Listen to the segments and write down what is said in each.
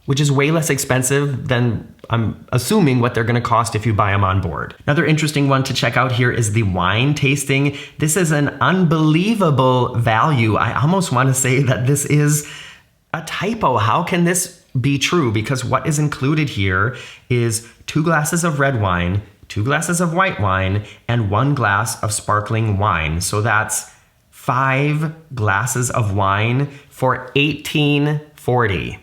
which is way less expensive than I'm assuming what they're gonna cost if you buy them on board. Another interesting one to check out here is the wine tasting. This is an unbelievable value. I almost wanna say that this is a typo. How can this be true? Because what is included here is 2 glasses of red wine, 2 glasses of white wine, and 1 glass of sparkling wine. So that's 5 glasses of wine for $18.40.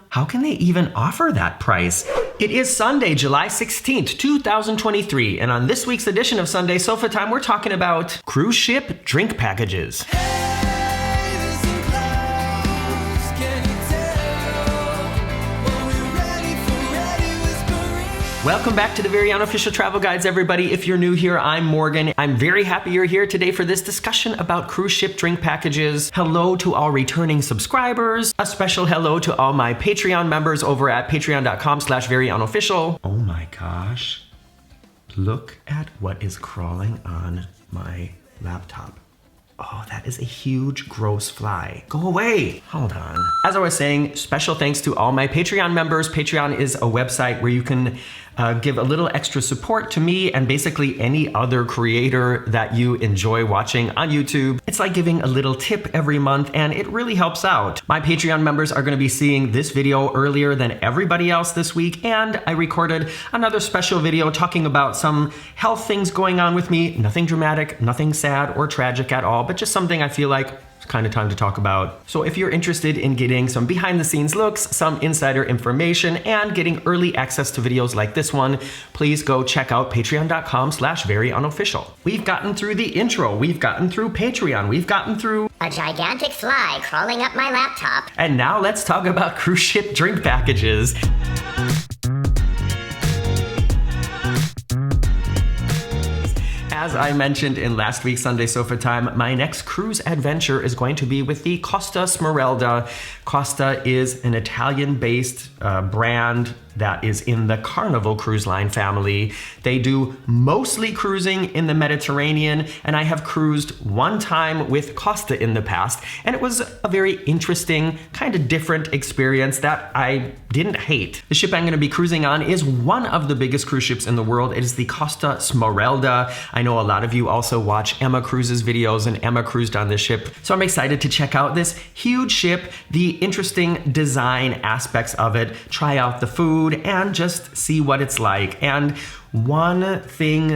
How can they even offer that price? It is Sunday, July 16th, 2023, and on this week's edition of Sunday Sofa Time, we're talking about cruise ship drink packages. Welcome back to the Very Unofficial Travel Guides, everybody. If you're new here, I'm Morgan. I'm very happy you're here today for this discussion about cruise ship drink packages. Hello to all returning subscribers. A special hello to all my Patreon members over at patreon.com/veryunofficial. Oh my gosh. Look at what is crawling on my laptop. Oh, that is a huge, gross fly. Go away. Hold on. As I was saying, special thanks to all my Patreon members. Patreon is a website where you can give a little extra support to me and basically any other creator that you enjoy watching on YouTube. It's like giving a little tip every month, and it really helps out. My Patreon members are gonna be seeing this video earlier than everybody else this week, and I recorded another special video talking about some health things going on with me. Nothing dramatic, nothing sad or tragic at all, but just something I feel like it's kind of time to talk about. So if you're interested in getting some behind the scenes looks, some insider information, and getting early access to videos like this one, please go check out patreon.com/veryunofficial. We've gotten through the intro, we've gotten through Patreon, we've gotten through a gigantic fly crawling up my laptop. And now let's talk about cruise ship drink packages. As I mentioned in last week's Sunday Sofa Time, my next cruise adventure is going to be with the Costa Smeralda. Costa is an Italian-based brand that is in the Carnival cruise line family. They do mostly cruising in the Mediterranean, and I have cruised one time with Costa in the past, and it was a very interesting, kind of different experience that I didn't hate. The ship I'm gonna be cruising on is one of the biggest cruise ships in the world. It is the Costa Smeralda. I know a lot of you also watch Emma Cruise's videos, and Emma cruised on this ship. So I'm excited to check out this huge ship, the interesting design aspects of it, try out the food, and just see what it's like. And one thing,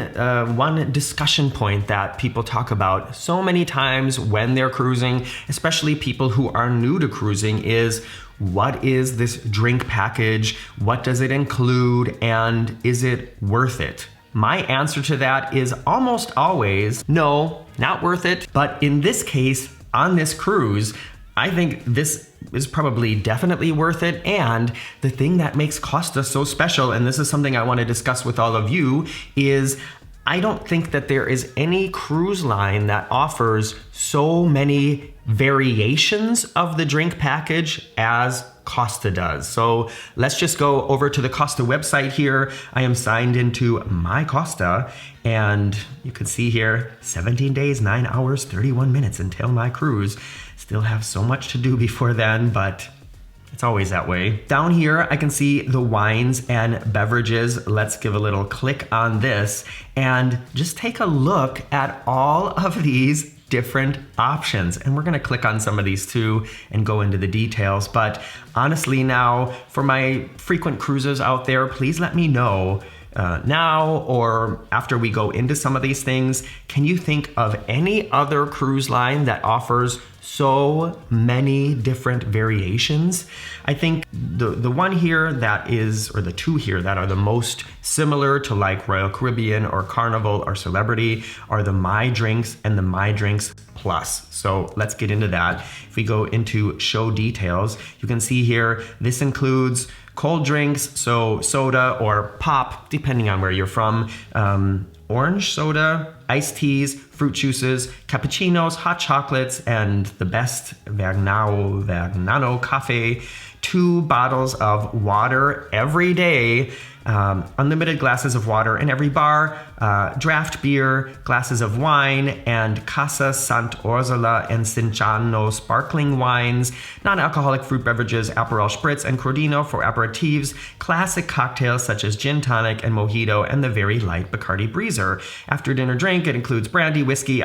one discussion point that people talk about so many times when they're cruising, especially people who are new to cruising, is what is this drink package? What does it include? And is it worth it? My answer to that is almost always no, not worth it. But in this case, on this cruise, I think this is probably definitely worth it. And the thing that makes Costa so special, and this is something I want to discuss with all of you, is I don't think that there is any cruise line that offers so many variations of the drink package as Costa does. So let's just go over to the Costa website here. I am signed into my Costa, and you can see here 17 days, 9 hours, 31 minutes until my cruise. Still have so much to do before then, but it's always that way. Down here, I can see the wines and beverages. Let's give a little click on this and just take a look at all of these different options. And we're gonna click on some of these too and go into the details. But honestly now, for my frequent cruisers out there, please let me know now or after we go into some of these things, can you think of any other cruise line that offers so many different variations? I think the one here that is, or the two here that are the most similar to like Royal Caribbean or Carnival or Celebrity are the My Drinks and the My Drinks Plus. So let's get into that. If we go into show details, you can see here, this includes cold drinks, so soda or pop, depending on where you're from, orange soda, iced teas, fruit juices, cappuccinos, hot chocolates, and the best Vergnano Cafe, 2 bottles of water every day, unlimited glasses of water in every bar, draft beer, glasses of wine, and Casa Sant Orsola and Cinciano sparkling wines, non-alcoholic fruit beverages, Aperol Spritz and Crodino for aperitifs, classic cocktails such as gin tonic and mojito, and the very light Bacardi Breezer. After dinner drink, it includes brandy, whiskey.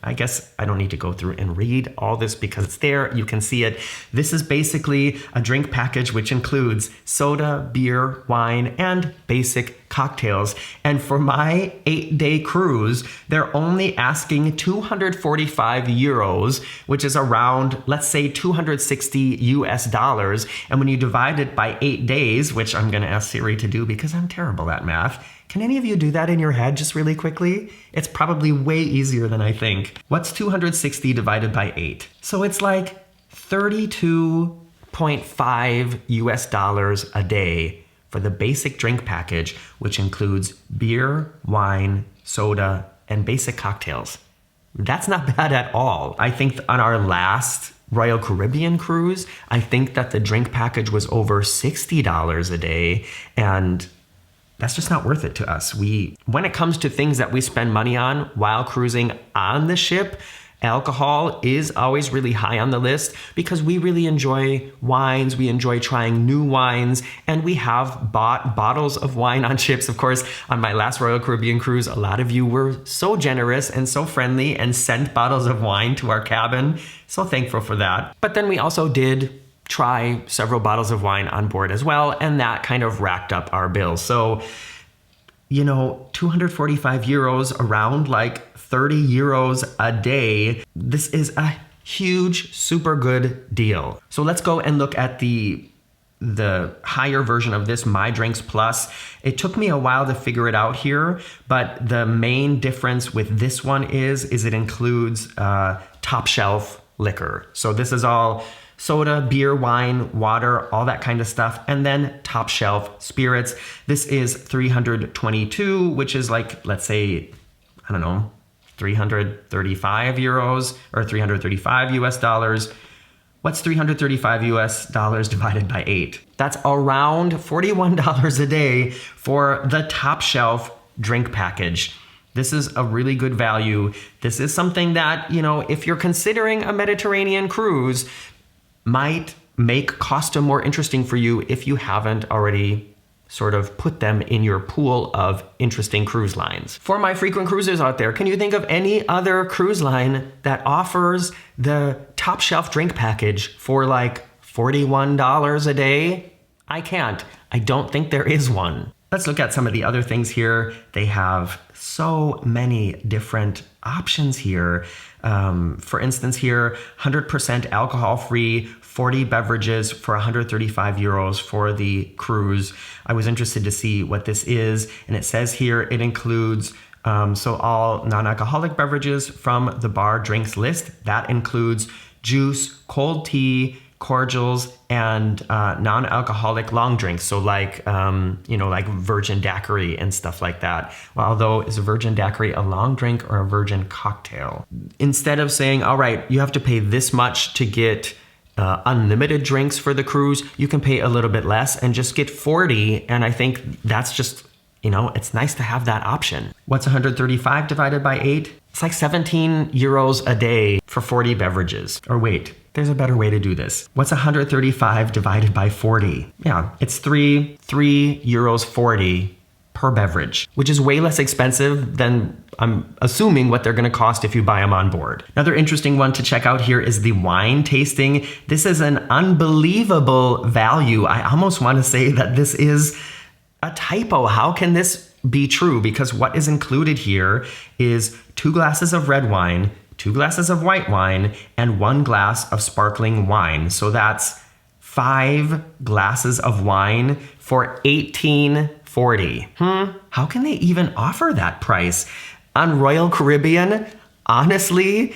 I guess I don't need to go through and read all this because it's there. You can see it. This is basically a drink package which includes soda, beer, wine, and basic cocktails. And for my 8-day cruise, they're only asking 245 euros, which is around, let's say, 260 US dollars. And when you divide it by 8 days, which I'm going to ask Siri to do because I'm terrible at math, can any of you do that in your head just really quickly? It's probably way easier than I think. What's 260 divided by 8? So it's like 32.5 US dollars a day for the basic drink package, which includes beer, wine, soda, and basic cocktails. That's not bad at all. I think on our last Royal Caribbean cruise, I think that the drink package was over $60 a day, and that's just not worth it to us. When it comes to things that we spend money on while cruising on the ship, alcohol is always really high on the list because we really enjoy wines, we enjoy trying new wines, and we have bought bottles of wine on ships. Of course, on my last Royal Caribbean cruise, a lot of you were so generous and so friendly and sent bottles of wine to our cabin. So thankful for that. But then we also did try several bottles of wine on board as well, and that kind of racked up our bill. So, 245 euros, around like 30 euros a day. This is a huge, super good deal. So let's go and look at the higher version of this, My Drinks Plus. It took me a while to figure it out here, but the main difference with this one is it includes top shelf liquor. So this is all soda, beer, wine, water, all that kind of stuff, and then top shelf spirits. This is 322, which is like, let's say, I don't know, 335 euros or 335 US dollars. What's 335 US dollars divided by 8? That's around $41 a day for the top shelf drink package. This is a really good value. This is something that, if you're considering a Mediterranean cruise, might make Costa more interesting for you if you haven't already sort of put them in your pool of interesting cruise lines. For my frequent cruisers out there, can you think of any other cruise line that offers the top shelf drink package for like $41 a day? I can't. I don't think there is one. Let's look at some of the other things here. They have so many different options here. For instance here, 100% alcohol-free, 40 beverages for 135 euros for the cruise. I was interested to see what this is, and it says here it includes all non-alcoholic beverages from the bar drinks list. That includes juice, cold tea, cordials, and non-alcoholic long drinks. So like virgin daiquiri and stuff like that. Well, although is a virgin daiquiri a long drink or a virgin cocktail? Instead of saying, all right, you have to pay this much to get unlimited drinks for the cruise, you can pay a little bit less and just get 40. And I think that's just, it's nice to have that option. What's 135 divided by 8? It's like 17 euros a day for 40 beverages. Or wait, there's a better way to do this. What's 135 divided by 40? Yeah, it's 3 euros 40 per beverage, which is way less expensive than I'm assuming what they're gonna cost if you buy them on board. Another interesting one to check out here is the wine tasting. This is an unbelievable value. I almost wanna say that this is a typo. How can this be true? Because what is included here is 2 glasses of red wine, 2 glasses of white wine, and 1 glass of sparkling wine. So that's 5 glasses of wine for $18.40. How can they even offer that price? On Royal Caribbean, honestly,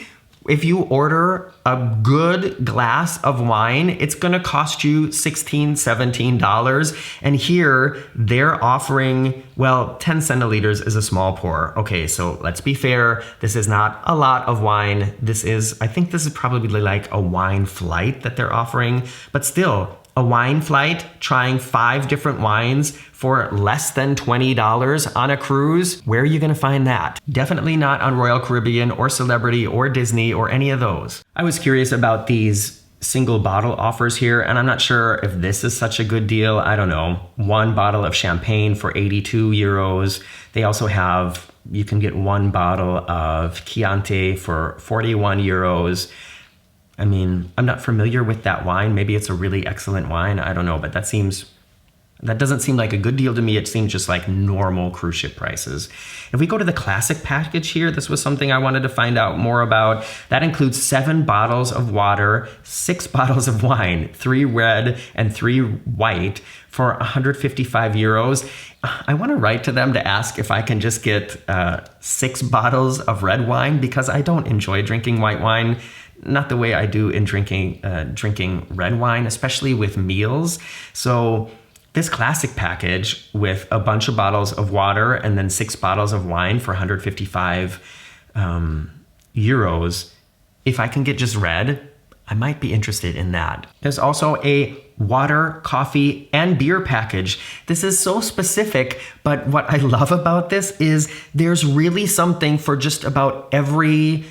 if you order a good glass of wine, it's gonna cost you $16, $17. And here they're offering, 10 centiliters is a small pour. Okay, so let's be fair. This is not a lot of wine. I think this is probably like a wine flight that they're offering, but still, A wine flight, trying 5 different wines for less than $20 on a cruise? Where are you going to find that? Definitely not on Royal Caribbean or Celebrity or Disney or any of those. I was curious about these single bottle offers here, and I'm not sure if this is such a good deal. I don't know. 1 bottle of champagne for 82 euros. They also have, you can get 1 bottle of Chianti for 41 euros. I mean, I'm not familiar with that wine. Maybe it's a really excellent wine. I don't know, but that doesn't seem like a good deal to me. It seems just like normal cruise ship prices. If we go to the classic package here, this was something I wanted to find out more about. That includes 7 bottles of water, 6 bottles of wine, 3 red and 3 white for 155 euros. I want to write to them to ask if I can just get 6 bottles of red wine, because I don't enjoy drinking white wine. Not the way I do in drinking red wine, especially with meals. So this classic package with a bunch of bottles of water and then 6 bottles of wine for 155 euros, if I can get just red, I might be interested in that. There's also a water, coffee, and beer package. This is so specific, but what I love about this is there's really something for just about every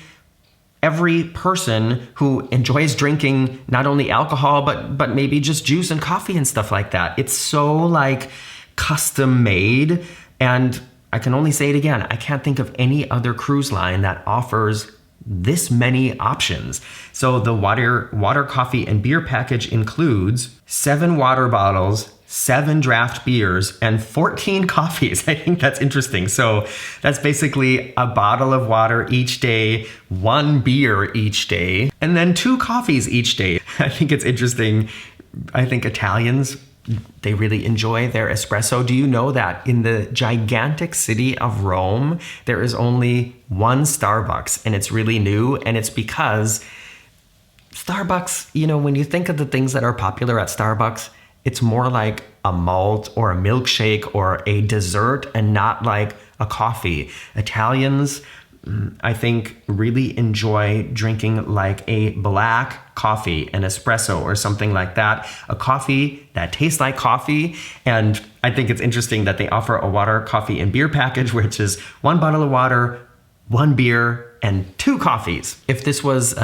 person who enjoys drinking not only alcohol, but maybe just juice and coffee and stuff like that. It's so like custom made. And I can only say it again, I can't think of any other cruise line that offers this many options. So the water, coffee, and beer package includes 7 water bottles, 7 draft beers, and 14 coffees. I think that's interesting. So that's basically a bottle of water each day, 1 beer each day, and then 2 coffees each day. I think it's interesting. I think Italians, they really enjoy their espresso. Do you know that in the gigantic city of Rome, there is only 1 Starbucks, and it's really new, and it's because Starbucks, you know, when you think of the things that are popular at Starbucks, it's more like a malt or a milkshake or a dessert and not like a coffee. Italians, I think, really enjoy drinking like a black coffee, an espresso or something like that. A coffee that tastes like coffee. And I think it's interesting that they offer a water, coffee, and beer package, which is 1 bottle of water, 1 beer, and 2 coffees. If this was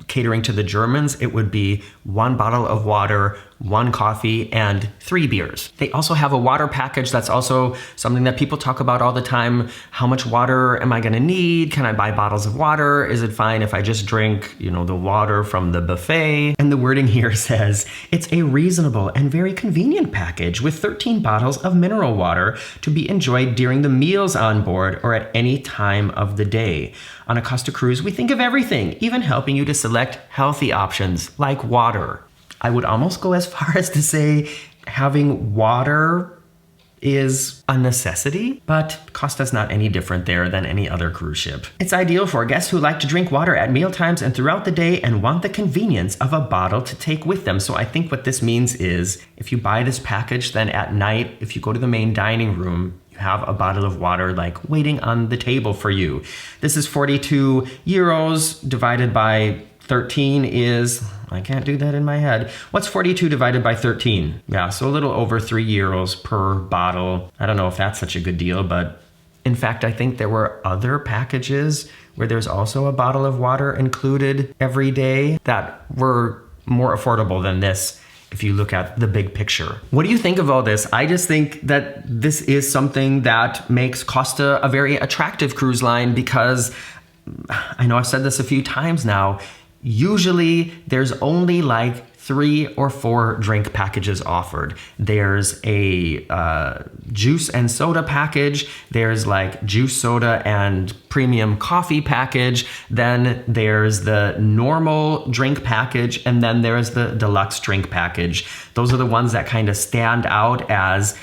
catering to the Germans, it would be 1 bottle of water, 1 coffee, and 3 beers. They also have a water package. That's also something that people talk about all the time. How much water am I going to need? Can I buy bottles of water? Is it fine if I just drink, the water from the buffet? And the wording here says, it's a reasonable and very convenient package with 13 bottles of mineral water to be enjoyed during the meals on board or at any time of the day. On a Costa cruise, we think of everything, even helping you to select healthy options like water. I would almost go as far as to say having water is a necessity, but Costa's not any different there than any other cruise ship. It's ideal for guests who like to drink water at mealtimes and throughout the day and want the convenience of a bottle to take with them. So I think what this means is if you buy this package, then at night, if you go to the main dining room, you have a bottle of water like waiting on the table for you. This is 42 euros divided by 13 is, I can't do that in my head. What's 42 divided by 13? Yeah, so a little over 3 euros per bottle. I don't know if that's such a good deal, but in fact, I think there were other packages where there's also a bottle of water included every day that were more affordable than this if you look at the big picture. What do you think of all this? I just think that this is something that makes Costa a very attractive cruise line because I know I've said this a few times now. Usually there's only like 3 or 4 drink packages offered. There's a juice and soda package. There's like juice, soda, and premium coffee package. Then there's the normal drink package. And then there's the deluxe drink package. Those are the ones that kind of stand out as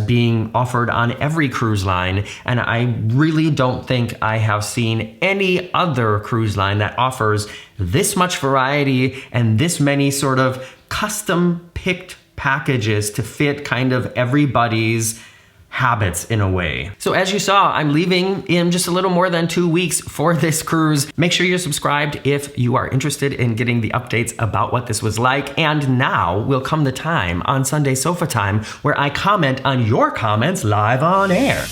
being offered on every cruise line. And I really don't think I have seen any other cruise line that offers this much variety and this many sort of custom picked packages to fit kind of everybody's habits in a way. So as you saw, I'm leaving in just a little more than 2 weeks for this cruise. Make sure you're subscribed if you are interested in getting the updates about what this was like. And now will come the time on Sunday Sofa Time where I comment on your comments live on air.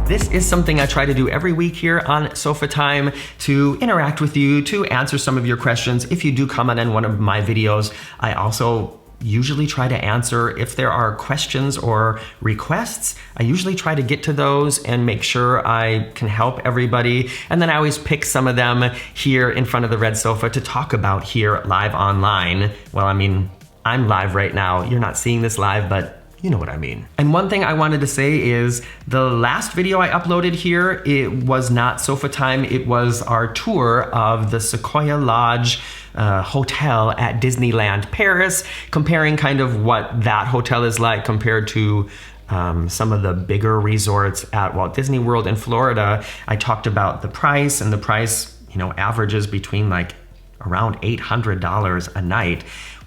This is something I try to do every week here on SofaTime to interact with you, to answer some of your questions. If you do comment on one of my videos, I also usually try to answer if there are questions or requests. I usually try to get to those and make sure I can help everybody. And then I always pick some of them here in front of the red sofa to talk about here live online. Well, I mean, I'm live right now. You're not seeing this live, but you know what I mean. And one thing I wanted to say is the last video I uploaded here, it was not Sofa Time. It was our tour of the Sequoia Lodge hotel at Disneyland Paris, comparing kind of what that hotel is like compared to some of the bigger resorts at Walt Disney World in Florida. I talked about the price, and the price, you know, averages between like around $800 a night.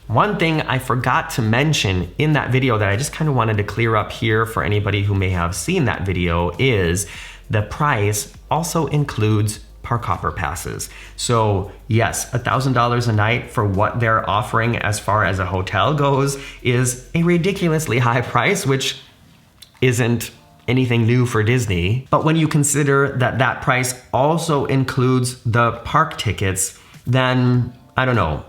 One thing I forgot to mention in that video that I just kind of wanted to clear up here for anybody who may have seen that video is the price also includes park hopper passes. So yes, $1,000 a night for what they're offering as far as a hotel goes is a ridiculously high price, which isn't anything new for Disney. But when you consider that that price also includes the park tickets, then I don't know,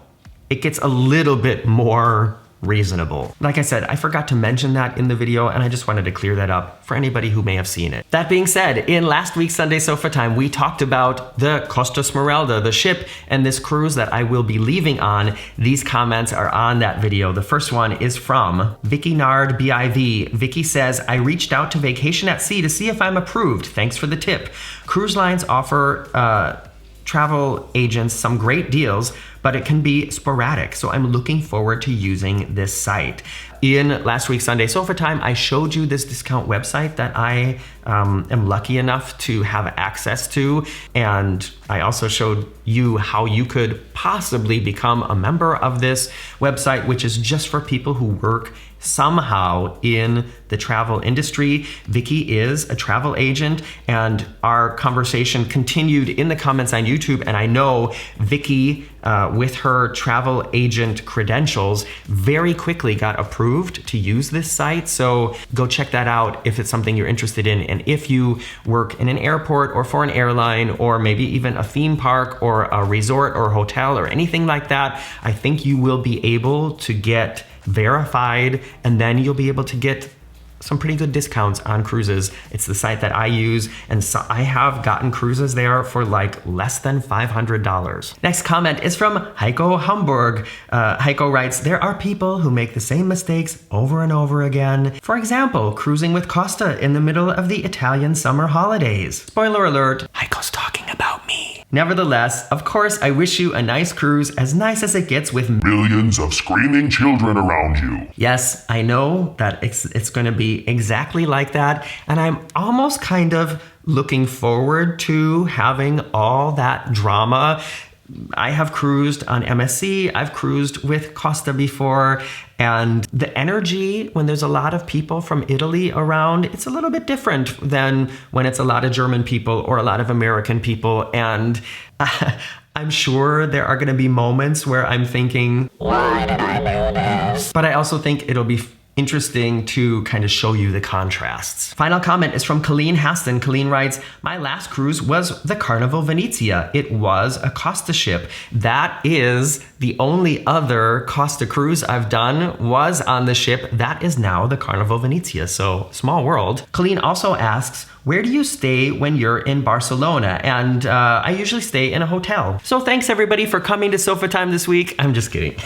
it gets a little bit more reasonable. Like I said, I forgot to mention that in the video, and I just wanted to clear that up for anybody who may have seen it. That being said, in last week's Sunday Sofa Time, we talked about the Costa, the ship, and this cruise that I will be leaving on. These comments are on that video. The first one is from Vicky Nard BIV. Vicky says, I reached out to Vacation at Sea to see if I'm approved. Thanks for the tip. Cruise lines offer travel agents some great deals, but it can be sporadic. So I'm looking forward to using this site. In last week's Sunday Sofa Time, I showed you this discount website that I am lucky enough to have access to. And I also showed you how you could possibly become a member of this website, which is just for people who work somehow in the travel industry. Vicky is a travel agent, and our conversation continued in the comments on YouTube. And I know Vicky, with her travel agent credentials, very quickly got approved to use this site. So go check that out if it's something you're interested in. And if you work in an airport or for an airline or maybe even a theme park or a resort or hotel or anything like that, I think you will be able to get verified, and then you'll be able to get some pretty good discounts on cruises. It's the site that I use, and so I have gotten cruises there for like less than $500. Next comment is from Heiko Hamburg. Heiko writes, there are people who make the same mistakes over and over again. For example, cruising with Costa in the middle of the Italian summer holidays. Spoiler alert, Heiko's talking about me. Nevertheless, of course, I wish you a nice cruise, as nice as it gets with millions of screaming children around you. Yes, I know that it's going to be exactly like that, and I'm almost kind of looking forward to having all that drama. I have cruised on MSC, I've cruised with Costa before, and the energy when there's a lot of people from Italy around, it's a little bit different than when it's a lot of German people or a lot of American people. And I'm sure there are going to be moments where I'm thinking, why did I do this? But I also think it'll be interesting to kind of show you the contrasts. Final comment is from Colleen Haston. Colleen writes, my last cruise was the Carnival Venezia. It was a Costa ship. That is the only other Costa cruise I've done was on the ship. That is now the Carnival Venezia. So small world. Colleen also asks, where do you stay when you're in Barcelona? And I usually stay in a hotel. So thanks everybody for coming to Sofa Time this week. I'm just kidding.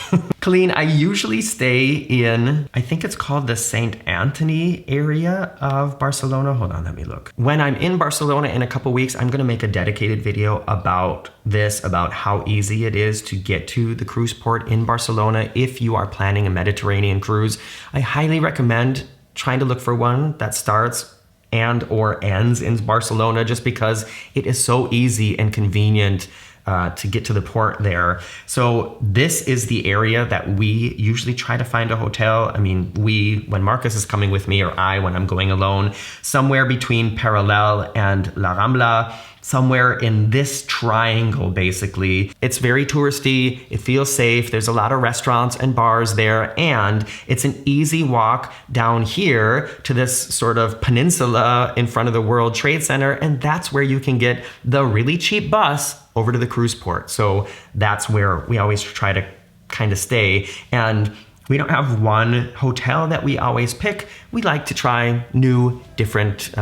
Colleen, I usually stay in, I think it's called the St. Anthony area of Barcelona. Hold on, let me look. When I'm in Barcelona in a couple weeks, I'm gonna make a dedicated video about this, about how easy it is to get to the cruise port in Barcelona if you are planning a Mediterranean cruise. I highly recommend trying to look for one that starts and or ends in Barcelona, just because it is so easy and convenient to get to the port there. So this is the area that we usually try to find a hotel. I mean, when Marcus is coming with me, or I when I'm going alone, somewhere between Parallel and La Rambla, somewhere in this triangle, basically. It's very touristy, it feels safe, there's a lot of restaurants and bars there, and it's an easy walk down here to this sort of peninsula in front of the World Trade Center, and that's where you can get the really cheap bus over to the cruise port. So that's where we always try to kind of stay. And we don't have one hotel that we always pick. We like to try new, different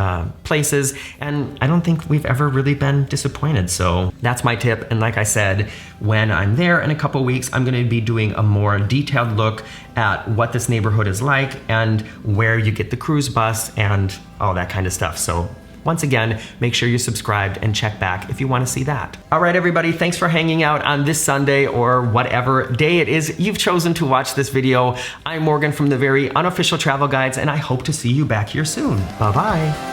places, and I don't think we've ever really been disappointed. So that's my tip. And like I said, when I'm there in a couple weeks, I'm gonna be doing a more detailed look at what this neighborhood is like and where you get the cruise bus and all that kind of stuff. So once again, make sure you're subscribed and check back if you want to see that. All right, everybody, thanks for hanging out on this Sunday or whatever day it is you've chosen to watch this video. I'm Morgan from the Very Unofficial Travel Guides, and I hope to see you back here soon. Bye-bye.